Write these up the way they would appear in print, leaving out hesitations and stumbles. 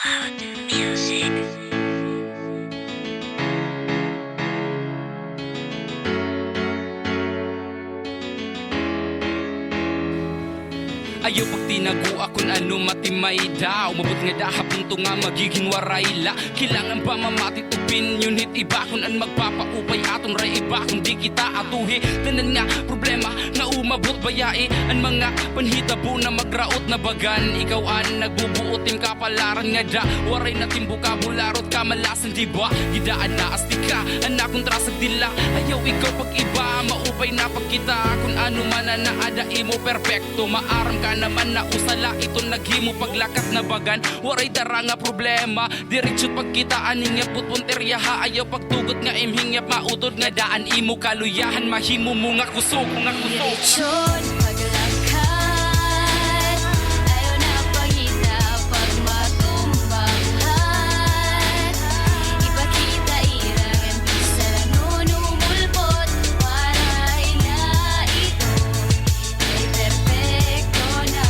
Cloud Music. Ayaw pag tinago akon ano matimay daw. Mabot nga dahapon to nga magiging waray la. Kailangan ba mamatit opinion hit iba kung an magpapaupay aton ray iba kung di kita atuhi. Tanan nga problema nga umabot bayai an mga panhitabo na magraot na bagan. Ikaw an nagbubuotin kapalaran nga da. Waray na timbukabularot kamalasan diba. Gidaan na astika an akong trasag dila. Ayaw ikaw pag iba maupay na pag kita. Kung ano man na naada imo perfecto. Maaram ka naman na usala ito naghimo paglakat na bagan. Waray dara nga problema diretsyo pagkita aning yaput punterya ha. Ayaw pagtugot nga imhingyap mautod nga daan imo kaluyahan mahimo mo nga kusog nga kusog. Diretsyon, paglakad, ayaw na pangita pag matumbahan. Ipakita irangan bisa nanunumulpot para ila ito kay perfecto na.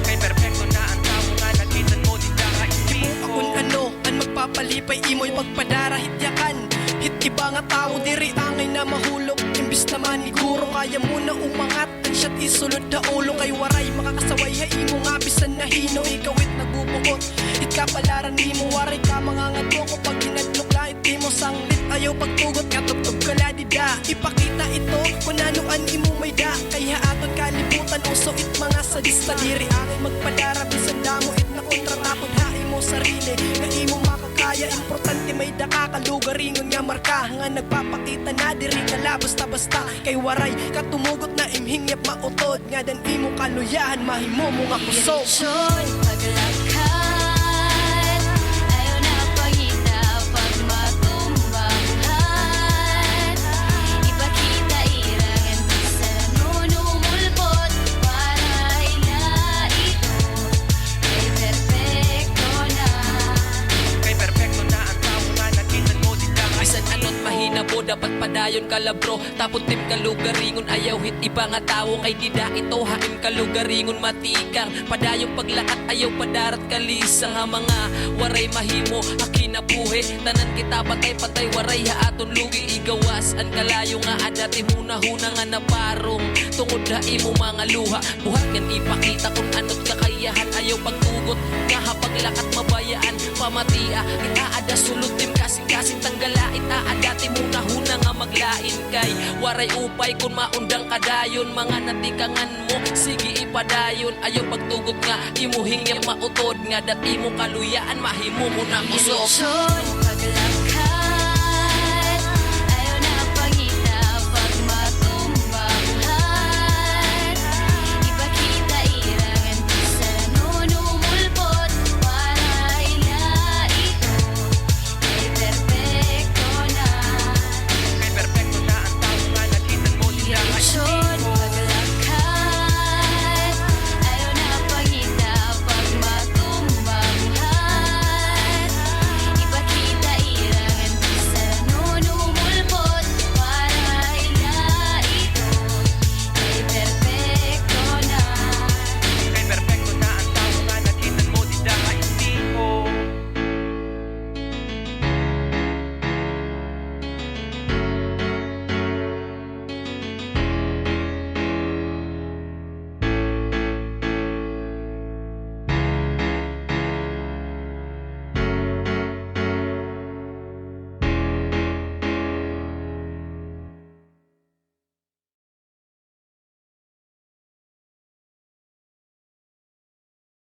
Kay perfecto na ang tao nga nagitan mo di dara isip Kung ano ang magpapalipay imo'y magpadara hityakan. Hit iba nga tao diri angay na mahulog. Imbis naman iguro kaya mo na umangat. Ang shot isulod na ulo kay waray makakasaway ha imo nga bisan na hino. Ikaw it nagbubukot hit kapalaran imo waray ka mga ngadto ko pag ginadlok la it imo sanglit. Ayaw pagtugot nga tugtog ka la dida. Ipakita ito kung anuan imo may da. Kaya aton kalibutan uso it mga sadista diri angay magpadara bisan damo it na kontratapod ha imo sarili nga imo makakaya. Importante may daka kalugaringon nga marka nga nagpapakita na diri kala basta-basta kay waray katumugot na imhingyap mautod nga dan imo kaluyahan mahimo mo nga kusog. Diretsyon, paglakad, ayaw na pangita pag matumbahan. Ipakita irangan bisa nanunumulpot para ila ito kay perfecto na. Kay perfecto na ang tao nga nagitan mo di dara Bisan ano't mahina po dapat padayon kalabro. Tapos tim kalugaringon ayaw hit iba nga tao kay dida ito haim kalugaringon matikang. Padayong paglakat ayaw padarat kalisa nga mga waray mahimo akinabuhi. Tanan kita patay-patay waray ha aton lugi igawas. An kalayo nga adati huna-huna nga naparong. Tungod na imo mga luha buhat ngan ipakita kung ano't kakayahan. Ayaw pagtugot nga hapaglakat mabayaan pamatia. Itaada sulod tim kasing-kasing tanggala. Itaada ti muna-huna nga maglain kay waray upay kung maundang kadayon. Mga natikangan mo sige ipadayon. Ayaw pagtugot nga imuhing nga mautod nga dati mo kaluyaan mahimo mo na usok. Diretsyon, paglakad,